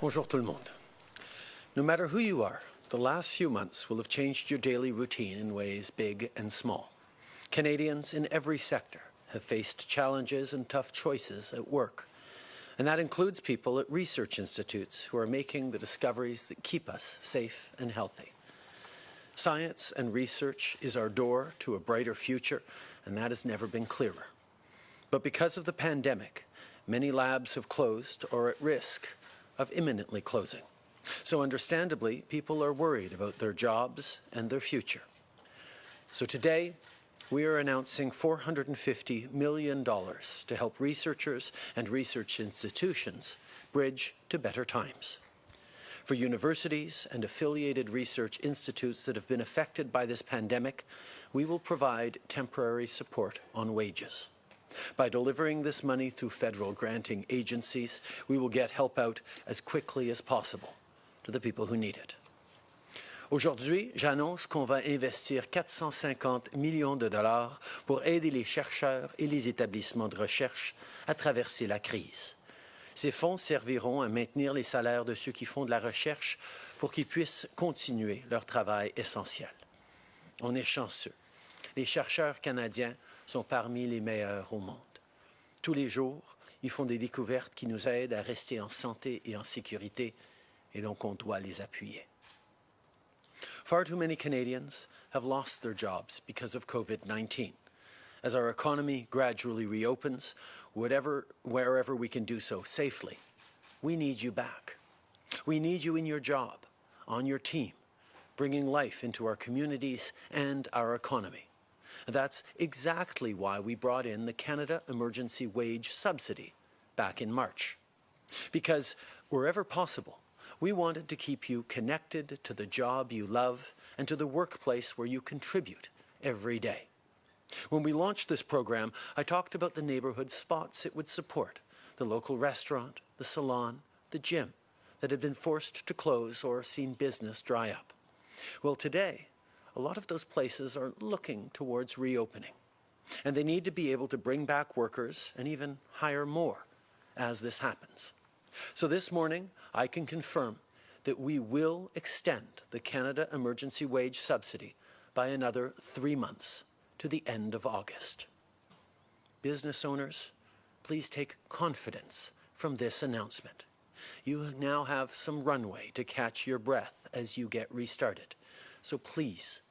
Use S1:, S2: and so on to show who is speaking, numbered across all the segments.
S1: Bonjour tout le monde. No matter who you are, the last few months will have changed your daily routine in ways big and small. Canadians in every sector have faced challenges and tough choices at work. And that includes people at research institutes who are making the discoveries that keep us safe and healthy. Science and research is our door to a brighter future, and that has never been clearer. But because of the pandemic, many labs have closed or are at risk of imminently closing. So understandably, people are worried about their jobs and their future. So today, we are announcing $450 million to help researchers and research institutions bridge to better times. For universities and affiliated research institutes that have been affected by this pandemic, we will provide temporary support on wages. By delivering this money through federal granting agencies, we will get help out as quickly as possible to the people who need it. Aujourd'hui, j'annonce qu'on va investir 450 millions de dollars pour aider les chercheurs et les établissements de recherche à traverser la crise. Ces fonds serviront à maintenir les salaires de ceux qui font de la recherche pour qu'ils puissent continuer leur travail essentiel. On est chanceux. Les chercheurs canadiens sont parmi les meilleurs au monde. Tous les jours, ils font des découvertes qui nous aident à rester en santé et en sécurité, et donc on doit les appuyer. Far too many Canadians have lost their jobs because of COVID-19. As our economy gradually reopens, wherever we can do so safely, we need you back. We need you in your job, on your team, bringing life into our communities and our economy. That's exactly why we brought in the Canada Emergency Wage Subsidy back in March. Because wherever possible, we wanted to keep you connected to the job you love and to the workplace where you contribute every day. When we launched this program, I talked about the neighborhood spots it would support, the local restaurant, the salon, the gym that had been forced to close or seen business dry up. Well, today, a lot of those places are looking towards reopening, and they need to be able to bring back workers and even hire more as this happens. So this morning, I can confirm that we will extend the Canada Emergency Wage Subsidy by another 3 months to the end of August. Business owners, please take confidence from this announcement. You now have some runway to catch your breath as you get restarted. So please,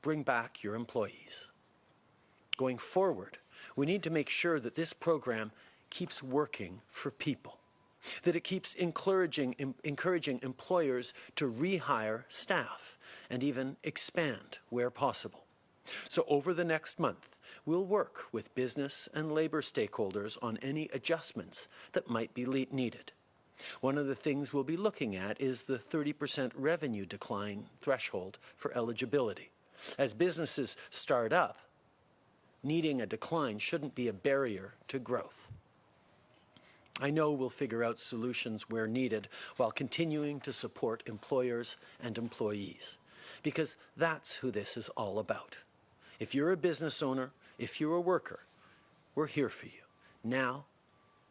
S1: bring back your employees. Going forward, we need to make sure that this program keeps working for people, that it keeps encouraging employers to rehire staff and even expand where possible. So over the next month, we'll work with business and labor stakeholders on any adjustments that might be needed. One of the things we'll be looking at is the 30% revenue decline threshold for eligibility. As businesses start up, needing a decline shouldn't be a barrier to growth. I know we'll figure out solutions where needed while continuing to support employers and employees, because that's who this is all about. If you're a business owner, if you're a worker, we're here for you, now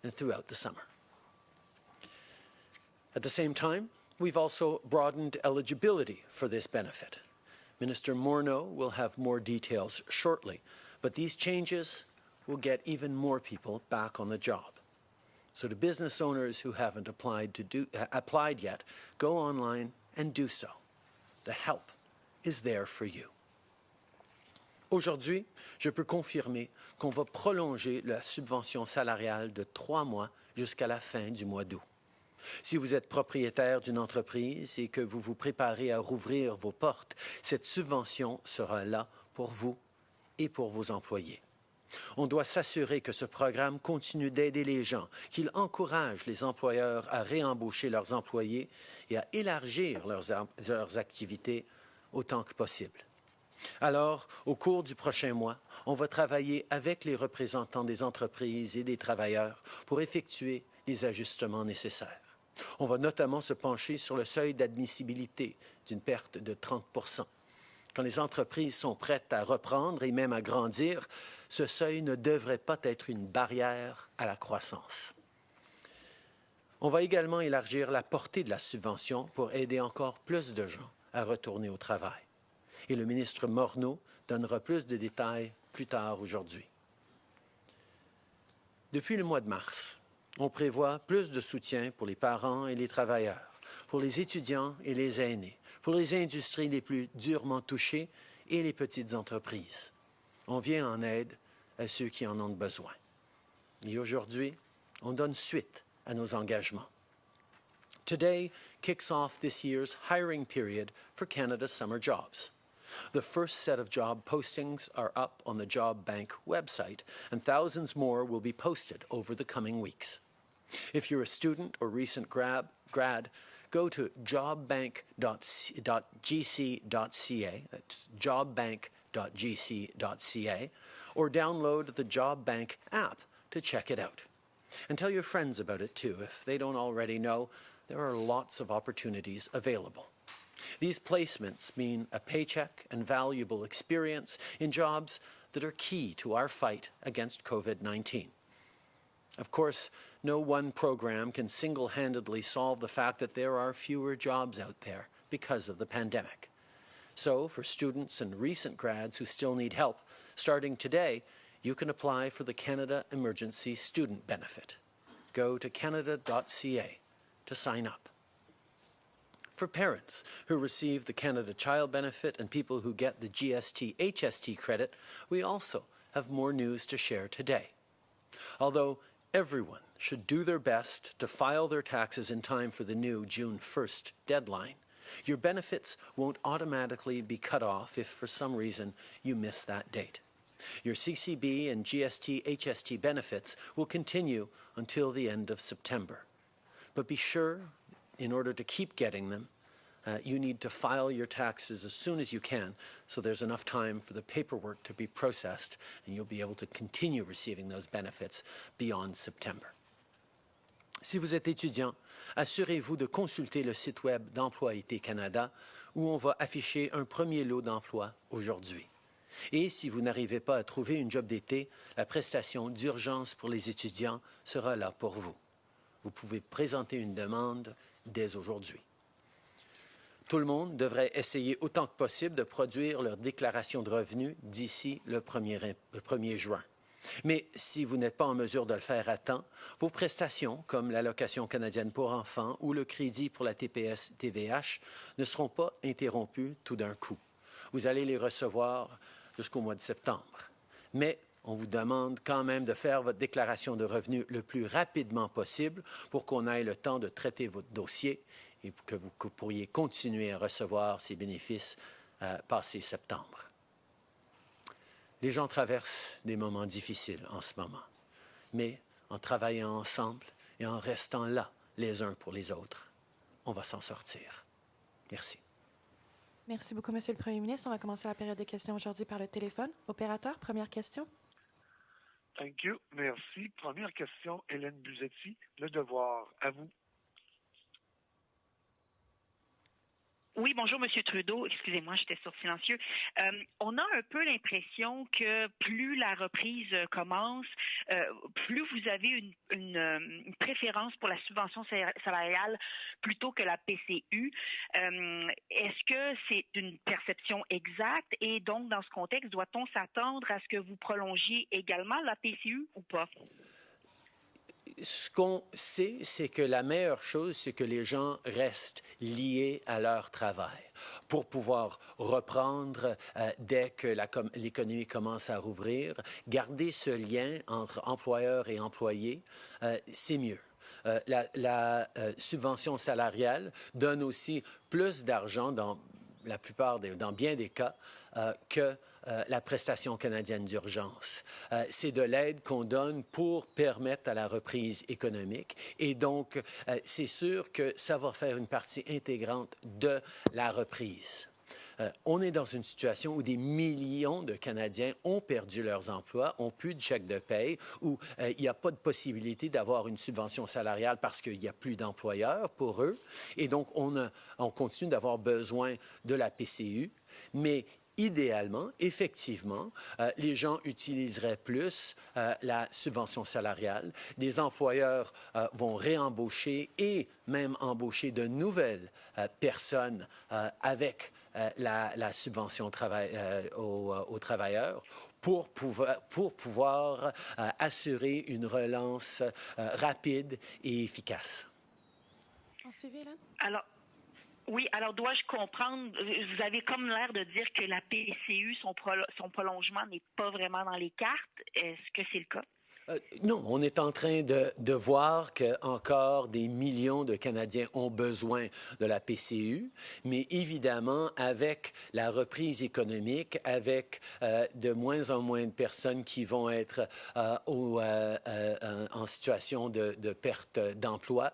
S1: and throughout the summer. At the same time, we've also broadened eligibility for this benefit. Minister Morneau will have more details shortly, but these changes will get even more people back on the job. So to business owners who haven't applied yet, go online and do so. The help is there for you. Aujourd'hui, je peux confirmer qu'on va prolonger la subvention salariale de 3 mois jusqu'à la fin du mois d'août. Si vous êtes propriétaire d'une entreprise et que vous vous préparez à rouvrir vos portes, cette subvention sera là pour vous et pour vos employés. On doit s'assurer que ce programme continue d'aider les gens, qu'il encourage les employeurs à réembaucher leurs employés et à élargir leurs activités autant que possible. Alors, au cours du prochain mois, on va travailler avec les représentants des entreprises et des travailleurs pour effectuer les ajustements nécessaires. On va notamment se pencher sur le seuil d'admissibilité d'une perte de 30%. Quand les entreprises sont prêtes à reprendre et même à grandir, ce seuil ne devrait pas être une barrière à la croissance. On va également élargir la portée de la subvention pour aider encore plus de gens à retourner au travail. Et le ministre Morneau donnera plus de détails plus tard aujourd'hui. Depuis le mois de mars, on prévoit plus de soutien pour les parents et les travailleurs, pour les étudiants et les aînés, pour les industries les plus durement touchées et les petites entreprises. On vient en aide à ceux qui en ont besoin. Et aujourd'hui, on donne suite à nos engagements. Today kicks off this year's hiring period for Canada's summer jobs. The first set of job postings are up on the Job Bank website, and thousands more will be posted over the coming weeks. If you're a student or recent grad, go to jobbank.gc.ca, that's jobbank.gc.ca, or download the Job Bank app to check it out. And tell your friends about it too. If they don't already know, there are lots of opportunities available. These placements mean a paycheck and valuable experience in jobs that are key to our fight against COVID-19. Of course, no one program can single-handedly solve the fact that there are fewer jobs out there because of the pandemic. So, for students and recent grads who still need help, starting today, you can apply for the Canada Emergency Student Benefit. Go to canada.ca to sign up. For parents who receive the Canada Child Benefit and people who get the GST-HST credit, we also have more news to share today. Although everyone should do their best to file their taxes in time for the new June 1st deadline, your benefits won't automatically be cut off if for some reason you miss that date. Your CCB and GST-HST benefits will continue until the end of September. But be sure, in order to keep getting them, you need to file your taxes as soon as you can, so there's enough time for the paperwork to be processed, and you'll be able to continue receiving those benefits beyond September. Si vous êtes étudiant, assurez-vous de consulter le site web d'Emploi-Été Canada, où on va afficher un premier lot d'emplois aujourd'hui. Et si vous n'arrivez pas à trouver une job d'été, la prestation d'urgence pour les étudiants sera là pour vous. Vous pouvez présenter une demande dès aujourd'hui. Tout le monde devrait essayer autant que possible de produire leur déclaration de revenus d'ici le 1er juin. Mais si vous n'êtes pas en mesure de le faire à temps, vos prestations, comme l'allocation canadienne pour enfants ou le crédit pour la TPS-TVH, ne seront pas interrompues tout d'un coup. Vous allez les recevoir jusqu'au mois de septembre. Mais on vous demande quand même de faire votre déclaration de revenus le plus rapidement possible pour qu'on ait le temps de traiter votre dossier et que vous pourriez continuer à recevoir ces bénéfices passé septembre. Les gens traversent des moments difficiles en ce moment, mais en travaillant ensemble et en restant là les uns pour les autres, on va s'en sortir. Merci.
S2: Merci beaucoup, Monsieur le Premier ministre. On va commencer la période de questions aujourd'hui par le téléphone. Opérateur, première question.
S3: Thank you. Merci. Première question, Hélène Buzetti, Le Devoir. À vous.
S4: Oui, bonjour, Monsieur Trudeau. Excusez-moi, j'étais sur silencieux. On a un peu l'impression que plus la reprise commence, plus vous avez une préférence pour la subvention salariale plutôt que la PCU. Est-ce que c'est une perception exacte? Et donc, dans ce contexte, doit-on s'attendre à ce que vous prolongiez également la PCU ou pas?
S1: Ce qu'on sait, c'est que la meilleure chose, c'est que les gens restent liés à leur travail pour pouvoir reprendre dès que l'économie commence à rouvrir. Garder ce lien entre employeurs et employés, c'est mieux. La subvention salariale donne aussi plus d'argent dans bien des cas, que la prestation canadienne d'urgence. C'est de l'aide qu'on donne pour permettre à la reprise économique et donc c'est sûr que ça va faire une partie intégrante de la reprise. On est dans une situation où des millions de Canadiens ont perdu leurs emplois, ont plus de chèque de paye, où il n'y a pas de possibilité d'avoir une subvention salariale parce qu'il n'y a plus d'employeurs pour eux. Et donc, on continue d'avoir besoin de la PCU, mais idéalement, effectivement, les gens utiliseraient plus la subvention salariale. Des employeurs vont réembaucher et même embaucher de nouvelles personnes avec la subvention aux travailleurs pour pouvoir assurer une relance rapide et efficace.
S2: En suivi, Hélène?
S4: Alors, oui, alors dois-je comprendre, vous avez comme l'air de dire que la PCU, son prolongement n'est pas vraiment dans les cartes. Est-ce que c'est le cas?
S1: Non, on est en train de voir qu'encore des millions de Canadiens ont besoin de la PCU, mais évidemment, avec la reprise économique, avec de moins en moins de personnes qui vont être en situation de perte d'emploi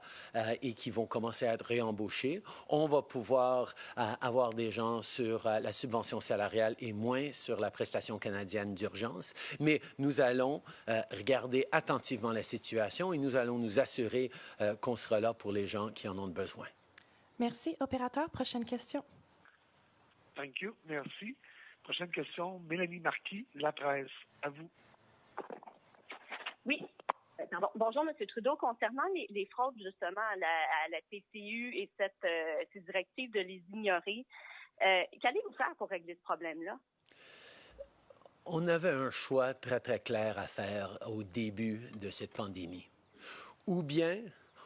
S1: et qui vont commencer à être réembauchés, on va pouvoir avoir des gens sur la subvention salariale et moins sur la prestation canadienne d'urgence. Mais nous allons regarder attentivement la situation et nous allons nous assurer qu'on sera là pour les gens qui en ont besoin.
S2: Merci. Opérateur, prochaine question.
S3: Thank you. Merci. Prochaine question, Mélanie Marquis, La Presse. À vous.
S5: Oui. Pardon. Bonjour, M. Trudeau. Concernant les fraudes, justement, à la PCU et ces directives de les ignorer, qu'allez-vous faire pour régler ce problème-là?
S1: On avait un choix très, très clair à faire au début de cette pandémie. Ou bien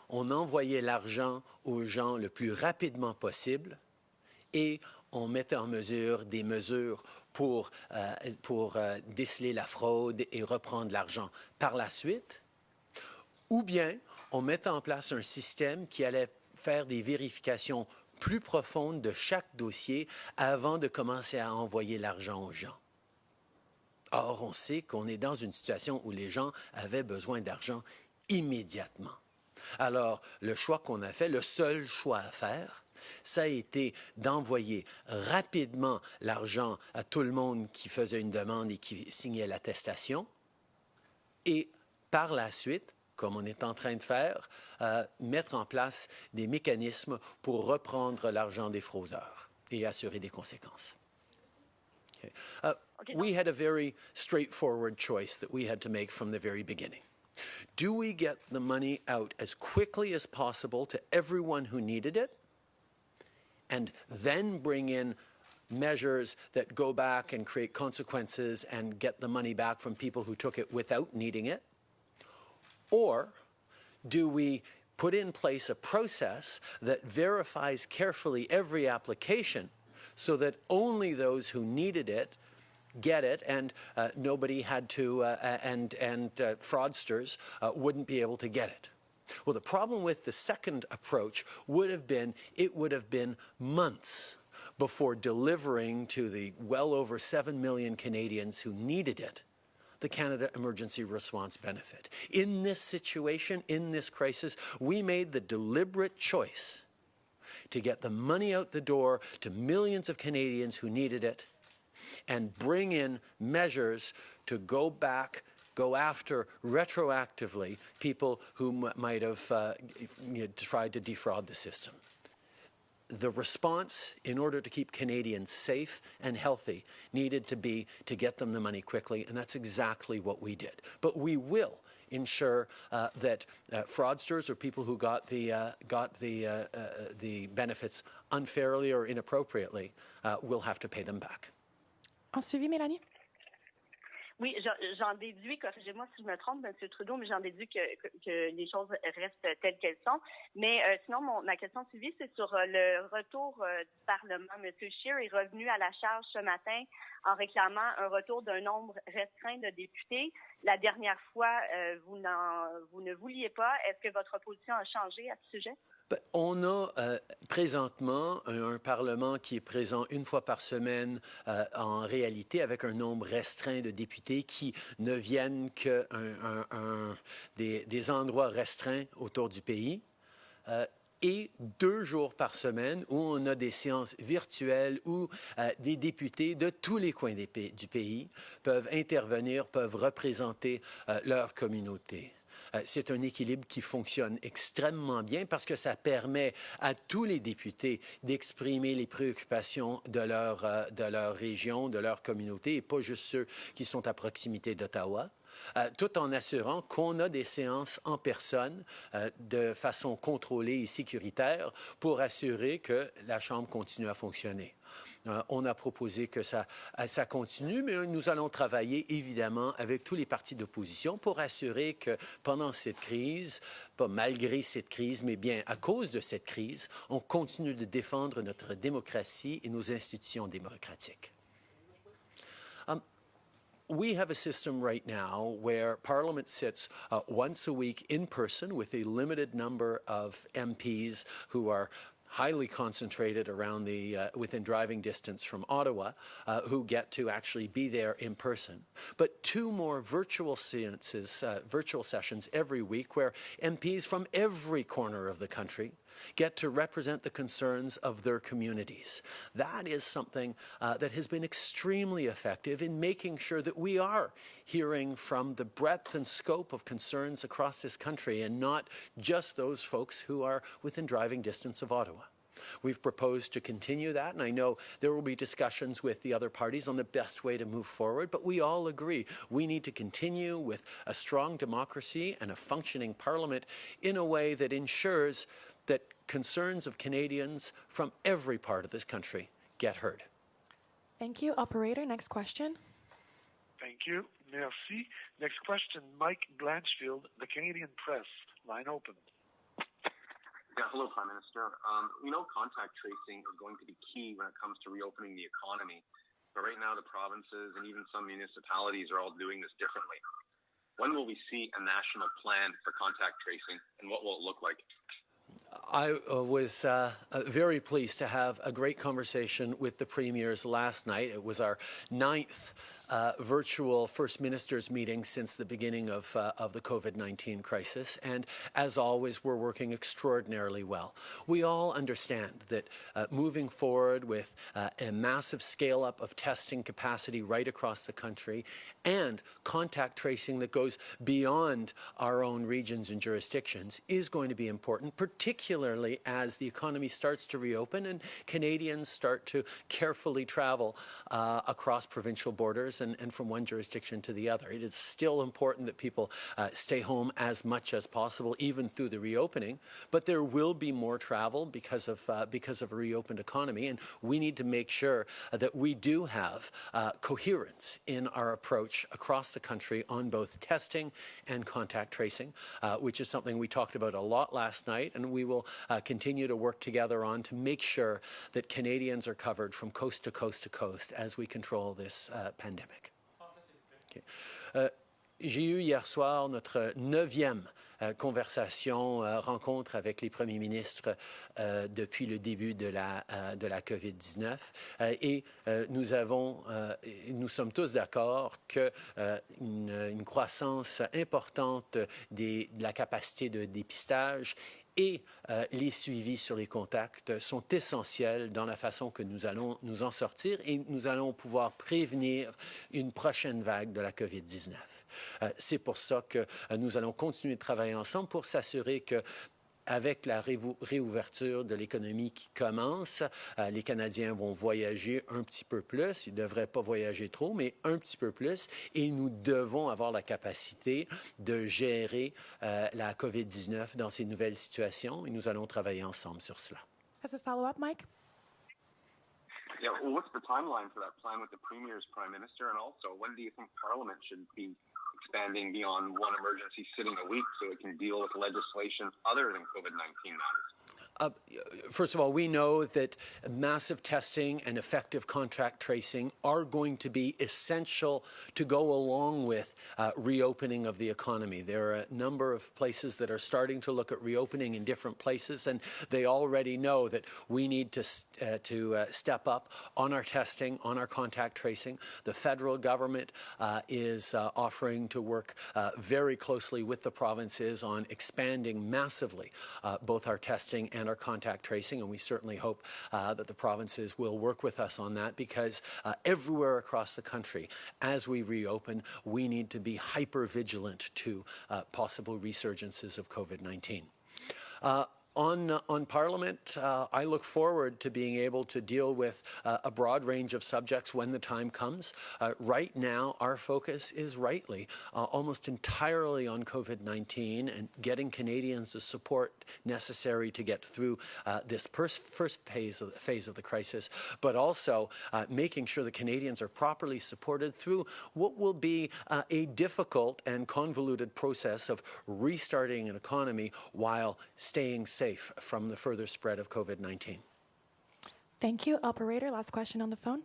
S1: on envoyait l'argent aux gens le plus rapidement possible et on mettait en mesure des mesures pour déceler la fraude et reprendre l'argent par la suite. Ou bien on mettait en place un système qui allait faire des vérifications plus profondes de chaque dossier avant de commencer à envoyer l'argent aux gens. Or, on sait qu'on est dans une situation où les gens avaient besoin d'argent immédiatement. Alors, le choix qu'on a fait, le seul choix à faire, ça a été d'envoyer rapidement l'argent à tout le monde qui faisait une demande et qui signait l'attestation. Et par la suite, comme on est en train de faire, mettre en place des mécanismes pour reprendre l'argent des fraudeurs et assurer des conséquences. Okay. We had a very straightforward choice that we had to make from the very beginning. Do we get the money out as quickly as possible to everyone who needed it, and then bring in measures that go back and create consequences and get the money back from people who took it without needing it? Or do we put in place a process that verifies carefully every application so that only those who needed it get it, and nobody had to, and fraudsters wouldn't be able to get it? Well, the problem with the second approach would have been, it would have been months before delivering to the well over 7 million Canadians who needed it, the Canada Emergency Response Benefit. In this situation, in this crisis, we made the deliberate choice to get the money out the door to millions of Canadians who needed it and bring in measures to go after retroactively people who might have tried to defraud the system. The response, in order to keep Canadians safe and healthy, needed to be to get them the money quickly, and that's exactly what we did. But we will ensure that fraudsters or people who got the benefits unfairly or inappropriately will have to pay them back.
S2: En suivi, Mélanie?
S5: Oui, j'en déduis, corrigez-moi si je me trompe, M. Trudeau, mais j'en déduis que les choses restent telles qu'elles sont. Mais sinon, ma question suivie, c'est sur le retour du Parlement. M. Scheer est revenu à la charge ce matin en réclamant un retour d'un nombre restreint de députés. La dernière fois, vous ne vouliez pas. Est-ce que votre position a changé à ce sujet?
S1: On a présentement un Parlement qui est présent une fois par semaine en réalité avec un nombre restreint de députés qui ne viennent que des endroits restreints autour du pays. Et 2 jours par semaine où on a des séances virtuelles où des députés de tous les coins du pays peuvent intervenir, peuvent représenter leur communauté. C'est un équilibre qui fonctionne extrêmement bien parce que ça permet à tous les députés d'exprimer les préoccupations de leur région, de leur communauté, et pas juste ceux qui sont à proximité d'Ottawa. Tout en assurant qu'on a des séances en personne de façon contrôlée et sécuritaire pour assurer que la Chambre continue à fonctionner. On a proposé que ça continue, mais nous allons travailler évidemment avec tous les partis d'opposition pour assurer que pendant cette crise, pas malgré cette crise, mais bien à cause de cette crise, on continue de défendre notre démocratie et nos institutions démocratiques. We have a system right now where Parliament sits once a week in person with a limited number of MPs who are highly concentrated around within driving distance from Ottawa, who get to actually be there in person. But 2 more virtual sessions every week where MPs from every corner of the country get to represent the concerns of their communities. That is something that has been extremely effective in making sure that we are hearing from the breadth and scope of concerns across this country and not just those folks who are within driving distance of Ottawa. We've proposed to continue that, and I know there will be discussions with the other parties on the best way to move forward, but we all agree we need to continue with a strong democracy and a functioning parliament in a way that ensures that concerns of Canadians from every part of this country get heard.
S2: Thank you. Operator, next question.
S3: Thank you. Merci. Next question, Mike Blanchfield, the Canadian Press. Line open.
S6: Yeah, hello, Prime Minister. We know contact tracing is going to be key when it comes to reopening the economy. But right now, the provinces and even some municipalities are all doing this differently. When will we see a national plan for contact tracing, and what will it look like?
S1: I was very pleased to have a great conversation with the premiers last night. It was our 9th virtual First Ministers meeting since the beginning of the COVID-19 crisis. And as always, we're working extraordinarily well. We all understand that moving forward with a massive scale-up of testing capacity right across the country and contact tracing that goes beyond our own regions and jurisdictions is going to be important, particularly as the economy starts to reopen and Canadians start to carefully travel across provincial borders and from one jurisdiction to the other. It is still important that people stay home as much as possible, even through the reopening, but there will be more travel because of a reopened economy, and we need to make sure that we do have coherence in our approach across the country on both testing and contact tracing, which is something we talked about a lot last night, and we will continue to work together on to make sure that Canadians are covered from coast to coast to coast as we control this pandemic. Okay. J'ai eu hier soir notre 9e conversation, rencontre avec les premiers ministres depuis le début de la COVID-19 et nous sommes tous d'accord qu'une croissance importante de la capacité de dépistage et les suivis sur les contacts sont essentiels dans la façon que nous allons nous en sortir et nous allons pouvoir prévenir une prochaine vague de la COVID-19. C'est pour ça que nous allons continuer de travailler ensemble pour s'assurer que avec la réouverture de l'économie qui commence, les Canadiens vont voyager un petit peu plus. Ils ne devraient pas voyager trop, mais un petit peu plus. Et nous devons avoir la capacité de gérer la COVID-19 dans ces nouvelles situations. Et nous allons travailler ensemble sur cela.
S2: As a follow-up, Mike?
S6: Yeah, well, what's the timeline for that plan with the Premier's Prime Minister? And also, when do you think Parliament should be expanding beyond one emergency sitting a week so it can deal with legislation other than COVID-19 matters?
S1: First of all, we know that massive testing and effective contact tracing are going to be essential to go along with reopening of the economy. There are a number of places that are starting to look at reopening in different places, and they already know that we need to step up on our testing, on our contact tracing. The federal government is offering to work very closely with the provinces on expanding massively both our testing and and our contact tracing, and we certainly hope that the provinces will work with us on that, because everywhere across the country, as we reopen, we need to be hyper vigilant to possible resurgences of COVID-19. On Parliament, I look forward to being able to deal with a broad range of subjects when the time comes. Right now, our focus is rightly almost entirely on COVID-19 and getting Canadians the support necessary to get through this first phase of the crisis, but also making sure the Canadians are properly supported through what will be a difficult and convoluted process of restarting an economy while staying safe from the further spread of COVID-19.
S2: Thank you. Operator, last question on the phone.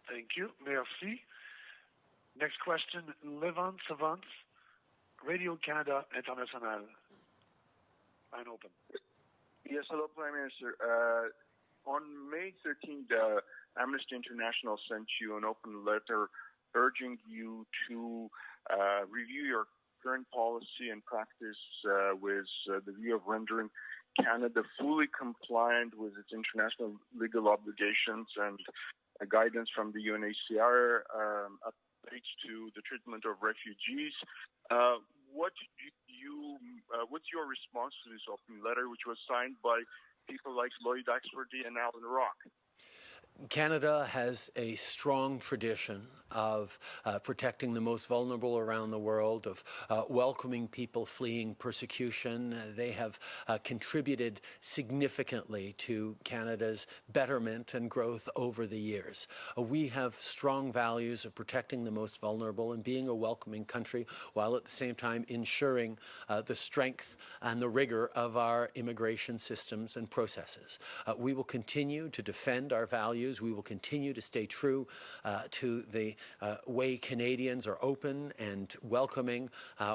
S3: Thank you. Merci. Next question, Levan Savant, Radio-Canada International. Line open.
S7: Yes, hello, Prime Minister. On May 13th, Amnesty International sent you an open letter urging you to review your current policy and practice with the view of rendering Canada fully compliant with its international legal obligations and guidance from the UNHCR updates to the treatment of refugees. What's your response to this open letter, which was signed by people like Lloyd Axworthy and Alan Rock?
S1: Canada has a strong tradition of protecting the most vulnerable around the world, of welcoming people fleeing persecution. They have contributed significantly to Canada's betterment and growth over the years. We have strong values of protecting the most vulnerable and being a welcoming country, while at the same time ensuring the strength and the rigor of our immigration systems and processes. We will continue to defend our values. We will continue to stay true to the way Canadians are open and welcoming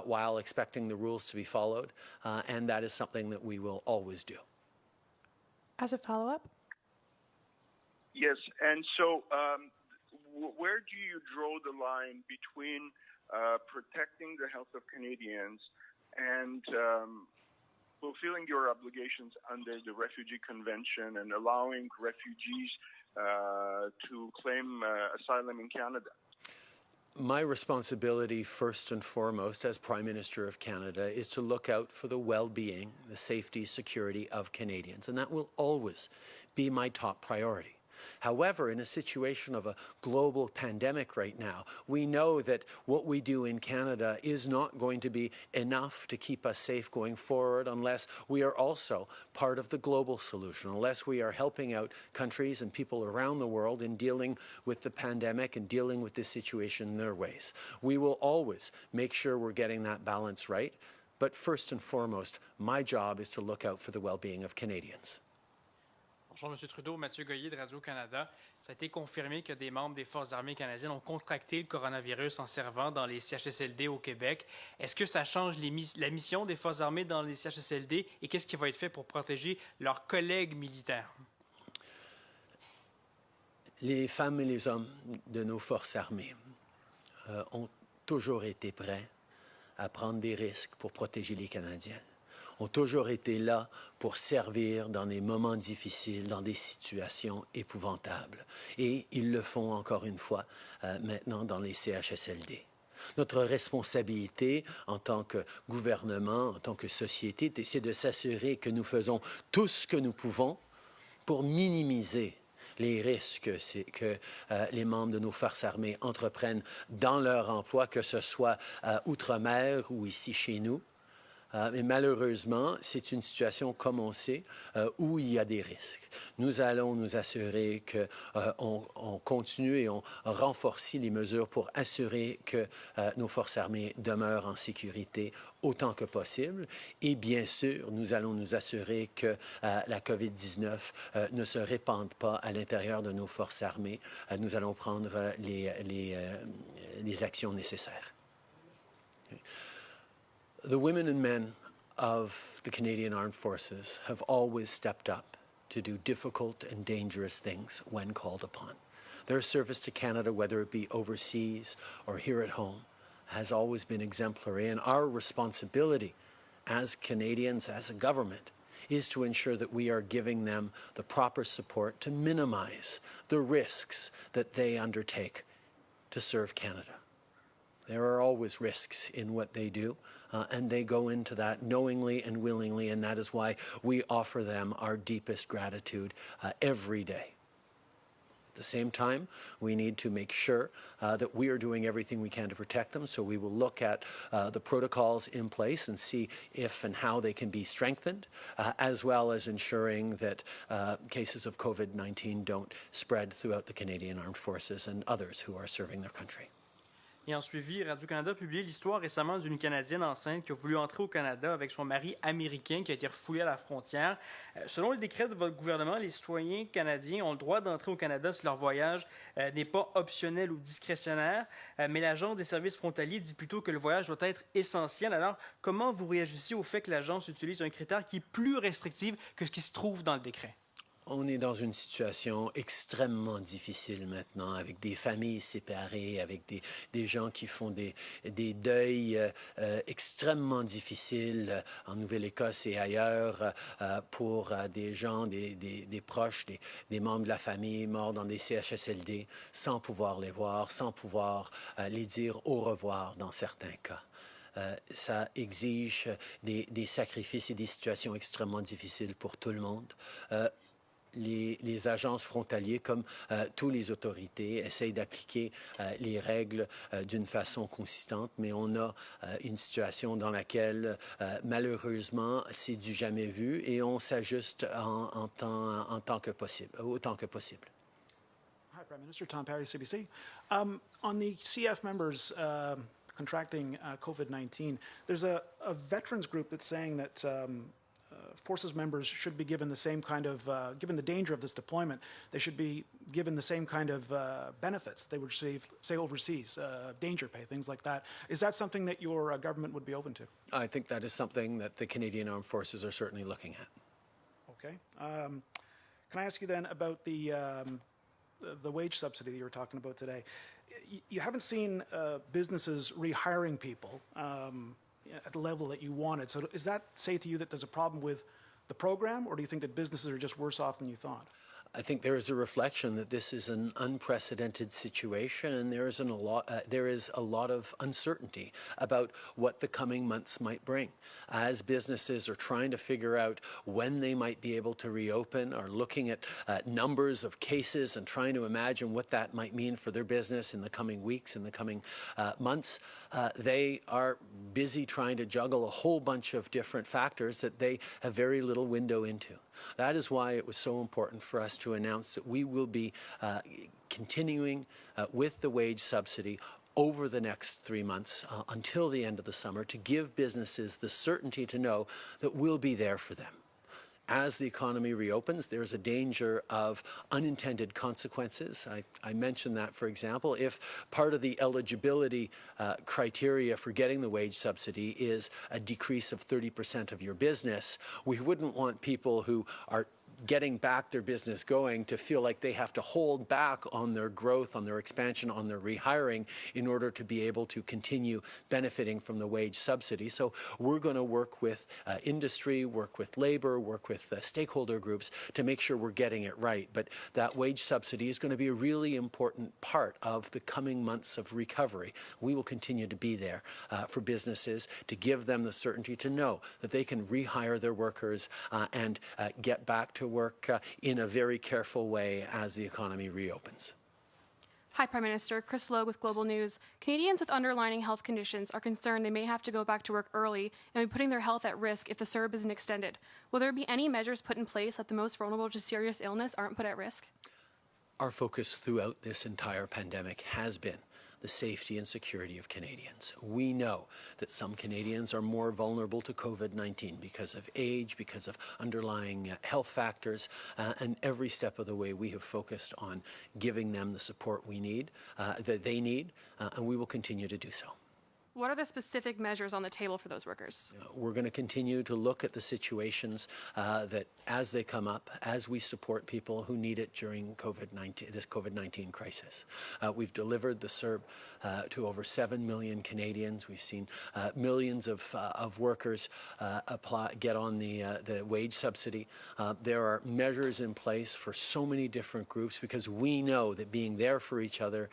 S1: while expecting the rules to be followed, and that is something that we will always do.
S2: As a follow-up?
S7: Yes, and so where do you draw the line between protecting the health of Canadians and fulfilling your obligations under the Refugee Convention and allowing refugees to claim asylum in Canada?
S1: My responsibility, first and foremost, as Prime Minister of Canada, is to look out for the well-being, the safety, security of Canadians, and that will always be my top priority. However, in a situation of a global pandemic right now, we know that what we do in Canada is not going to be enough to keep us safe going forward unless we are also part of the global solution, unless we are helping out countries and people around the world in dealing with the pandemic and dealing with this situation in their ways. We will always make sure we're getting that balance right, but first and foremost, my job is to look out for the well-being of Canadians.
S8: Bonjour, M. Trudeau. Mathieu Goyer de Radio-Canada. Ça a été confirmé que des membres des Forces armées canadiennes ont contracté le coronavirus en servant dans les CHSLD au Québec. Est-ce que ça change la mission des Forces armées dans les CHSLD et qu'est-ce qui va être fait pour protéger leurs collègues militaires?
S1: Les femmes et les hommes de nos Forces armées ont toujours été prêts à prendre des risques pour protéger les Canadiens. Ont toujours été là pour servir dans des moments difficiles, dans des situations épouvantables. Et ils le font encore une fois maintenant dans les CHSLD. Notre responsabilité en tant que gouvernement, en tant que société, c'est de s'assurer que nous faisons tout ce que nous pouvons pour minimiser les risques que les membres de nos forces armées entreprennent dans leur emploi, que ce soit outre-mer ou ici chez nous. Mais malheureusement, c'est une situation, comme on sait, où il y a des risques. Nous allons nous assurer qu'on continue et on renforce les mesures pour assurer que nos forces armées demeurent en sécurité autant que possible. Et bien sûr, nous allons nous assurer que la COVID-19 ne se répande pas à l'intérieur de nos forces armées. Nous allons prendre les actions nécessaires. The women and men of the Canadian Armed Forces have always stepped up to do difficult and dangerous things when called upon. Their service to Canada, whether it be overseas or here at home, has always been exemplary, and our responsibility as Canadians, as a government, is to ensure that we are giving them the proper support to minimize the risks that they undertake to serve Canada. There are always risks in what they do, and they go into that knowingly and willingly, and that is why we offer them our deepest gratitude every day. At the same time, we need to make sure that we are doing everything we can to protect them, so we will look at the protocols in place and see if and how they can be strengthened, as well as ensuring that cases of COVID-19 don't spread throughout the Canadian Armed Forces and others who are serving their country.
S8: Et en suivi, Radio-Canada a publié l'histoire récemment d'une Canadienne enceinte qui a voulu entrer au Canada avec son mari américain qui a été refoulé à la frontière. Selon le décret de votre gouvernement, les citoyens canadiens ont le droit d'entrer au Canada si leur voyage n'est pas optionnel ou discrétionnaire, mais l'Agence des services frontaliers dit plutôt que le voyage doit être essentiel. Alors, comment vous réagissez au fait que l'Agence utilise un critère qui est plus restrictif que ce qui se trouve dans le décret?
S1: On est dans une situation extrêmement difficile maintenant, avec des familles séparées, avec des gens qui font des deuils extrêmement difficiles en Nouvelle-Écosse et ailleurs pour des gens, des proches, des membres de la famille morts dans des CHSLD, sans pouvoir les voir, sans pouvoir les dire au revoir dans certains cas. Ça exige des sacrifices et des situations extrêmement difficiles pour tout le monde. Les agences frontalières, comme toutes les autorités, essayent d'appliquer les règles d'une façon consistante, mais on a une situation dans laquelle, malheureusement, c'est du jamais vu et on s'ajuste autant que possible.
S9: Hi, Prime Minister. Tom Perry, CBC. On the CF members contracting COVID-19, there's a veterans group that's saying that Forces members should be given the same kind of, given the danger of this deployment, they should be given the same kind of benefits they would receive, say, overseas, danger pay, things like that. Is that something that your government would be open to?
S1: I think that is something that the Canadian Armed Forces are certainly looking at.
S9: Okay. Can I ask you then about the wage subsidy that you were talking about today? You haven't seen businesses rehiring people at the level that you wanted. So does that say to you that there's a problem with the program, or do you think that businesses are just worse off than you thought?
S1: I think there is a reflection that this is an unprecedented situation, and there is a lot of uncertainty about what the coming months might bring. As businesses are trying to figure out when they might be able to reopen, are looking at numbers of cases and trying to imagine what that might mean for their business in the coming weeks, in the coming months, they are busy trying to juggle a whole bunch of different factors that they have very little window into. That is why it was so important for us to announce that we will be continuing with the wage subsidy over the next 3 months until the end of the summer, to give businesses the certainty to know that we'll be there for them. As the economy reopens, there's a danger of unintended consequences. I mentioned that, for example, if part of the eligibility criteria for getting the wage subsidy is a decrease of 30% of your business, we wouldn't want people who are getting back their business going to feel like they have to hold back on their growth, on their expansion, on their rehiring in order to be able to continue benefiting from the wage subsidy. So we're going to work with industry, work with labor, work with stakeholder groups to make sure we're getting it right. But that wage subsidy is going to be a really important part of the coming months of recovery. We will continue to be there for businesses to give them the certainty to know that they can rehire their workers and get back to work in a very careful way as the economy reopens.
S10: Hi, Prime Minister. Chris Logue with Global News. Canadians with underlying health conditions are concerned they may have to go back to work early and be putting their health at risk if the CERB isn't extended. Will there be any measures put in place that the most vulnerable to serious illness aren't put at risk?
S1: Our focus throughout this entire pandemic has been the safety and security of Canadians. We know that some Canadians are more vulnerable to COVID-19 because of age, because of underlying health factors, and every step of the way we have focused on giving them the support we need, that they need, and we will continue to do so.
S10: What are the specific measures on the table for those workers?
S1: We're going to continue to look at the situations that, as they come up, as we support people who need it during this COVID-19 crisis. We've delivered the CERB to over 7 million Canadians. We've seen millions of workers get on the wage subsidy. There are measures in place for so many different groups because we know that being there for each other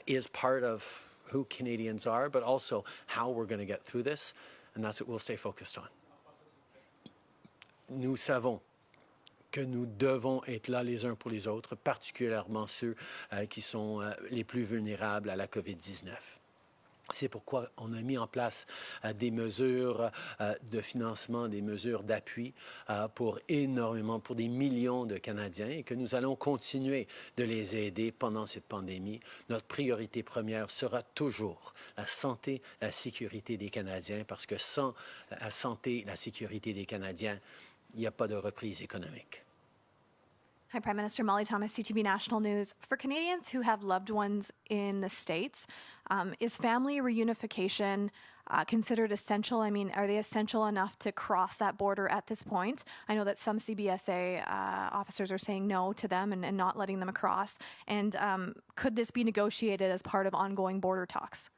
S1: is part of who Canadians are, but also how we're going to get through this, and that's what we'll stay focused on. Nous savons que nous devons être là les uns pour les autres, particulièrement ceux qui sont les plus vulnérables à la COVID-19. C'est pourquoi on a mis en place des mesures de financement, des mesures d'appui pour des millions de Canadiens et que nous allons continuer de les aider pendant cette pandémie. Notre priorité première sera toujours la santé, la sécurité des Canadiens parce que sans la santé, la sécurité des Canadiens, il n'y a pas de reprise économique.
S11: Hi, Prime Minister. Molly Thomas, CTV National News. For Canadians who have loved ones in the States, is family reunification considered essential? I mean, are they essential enough to cross that border at this point? I know that some CBSA officers are saying no to them and not letting them across. And could this be negotiated as part of ongoing border talks?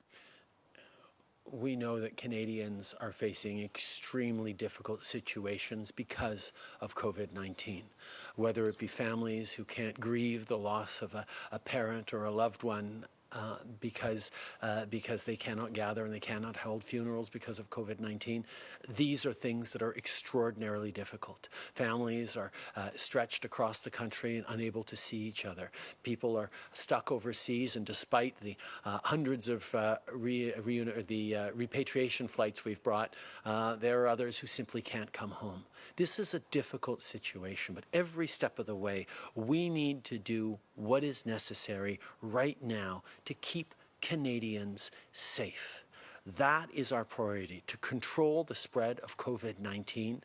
S1: We know that Canadians are facing extremely difficult situations because of COVID-19, whether it be families who can't grieve the loss of a parent or a loved one because they cannot gather and they cannot hold funerals because of COVID-19. These are things that are extraordinarily difficult. Families are stretched across the country and unable to see each other. People are stuck overseas, and despite the hundreds of repatriation flights we've brought, there are others who simply can't come home. This is a difficult situation, but every step of the way, we need to do what is necessary right now to keep Canadians safe. That is our priority, to control the spread of COVID-19,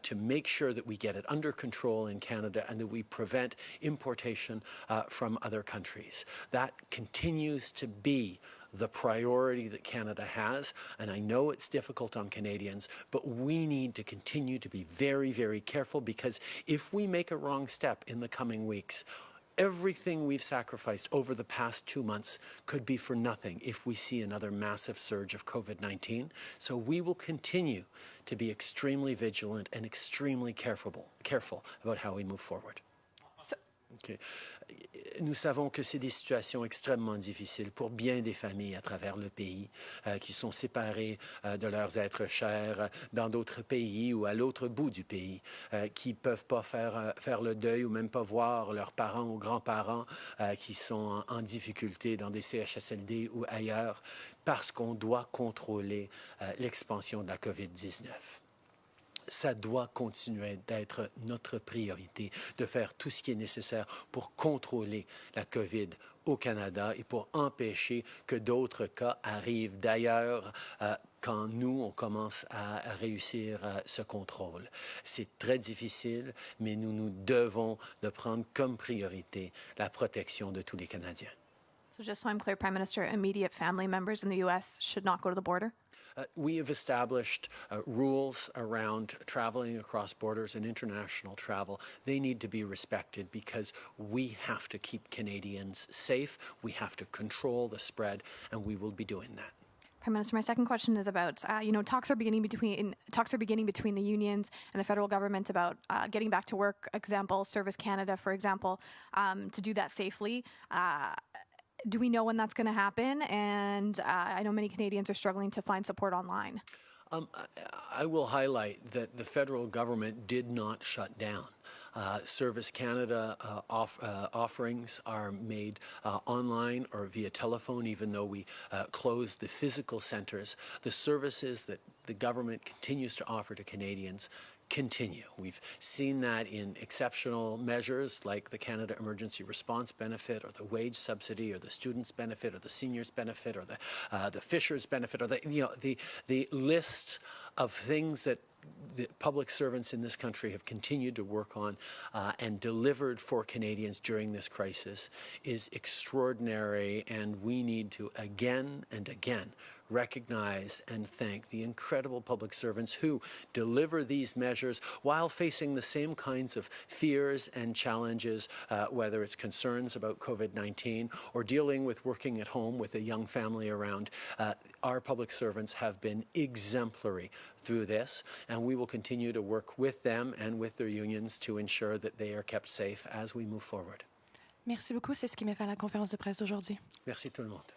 S1: to make sure that we get it under control in Canada and that we prevent importation from other countries. That continues to be the priority that Canada has, and I know it's difficult on Canadians, but we need to continue to be very, very careful because if we make a wrong step in the coming weeks, everything we've sacrificed over the past 2 months could be for nothing if we see another massive surge of COVID-19. So we will continue to be extremely vigilant and extremely careful about how we move forward. Okay. Nous savons que c'est des situations extrêmement difficiles pour bien des familles à travers le pays qui sont séparées de leurs êtres chers dans d'autres pays ou à l'autre bout du pays, qui ne peuvent pas faire le deuil ou même pas voir leurs parents ou grands-parents qui sont en difficulté dans des CHSLD ou ailleurs parce qu'on doit contrôler l'expansion de la COVID-19. Ça doit continuer d'être notre priorité, de faire tout ce qui est nécessaire pour contrôler la COVID au Canada et pour empêcher que d'autres cas arrivent d'ailleurs quand nous, on commence à réussir ce contrôle. C'est très difficile, mais nous devons de prendre comme priorité la protection de tous les Canadiens.
S11: So just so I'm clear, Prime Minister, immediate family members in the U.S. should not go to the border?
S1: We have established rules around traveling across borders and international travel. They need to be respected because we have to keep Canadians safe. We have to control the spread, and we will be doing that.
S11: Prime Minister, my second question is about, talks are beginning between the unions and the federal government about getting back to work. Example, Service Canada, for example, to do that safely. Do we know when that's going to happen? And I know many Canadians are struggling to find support online.
S1: I will highlight that the federal government did not shut down. Service Canada offerings are made online or via telephone, even though we closed the physical centres. The services that the government continues to offer to Canadians continue. We've seen that in exceptional measures like the Canada Emergency Response Benefit or the wage subsidy or the students benefit or the seniors benefit or the Fishers benefit or the list of things that the public servants in this country have continued to work on and delivered for Canadians during this crisis is extraordinary, and we need to again and again recognize and thank the incredible public servants who deliver these measures while facing the same kinds of fears and challenges, whether it's concerns about COVID-19 or dealing with working at home with a young family around. Our public servants have been exemplary through this, and we will continue to work with them and with their unions to ensure that they are kept safe as we move forward.
S2: Merci beaucoup. C'est ce qui met fin à la conférence de presse d'aujourd'hui.
S1: Merci tout le monde.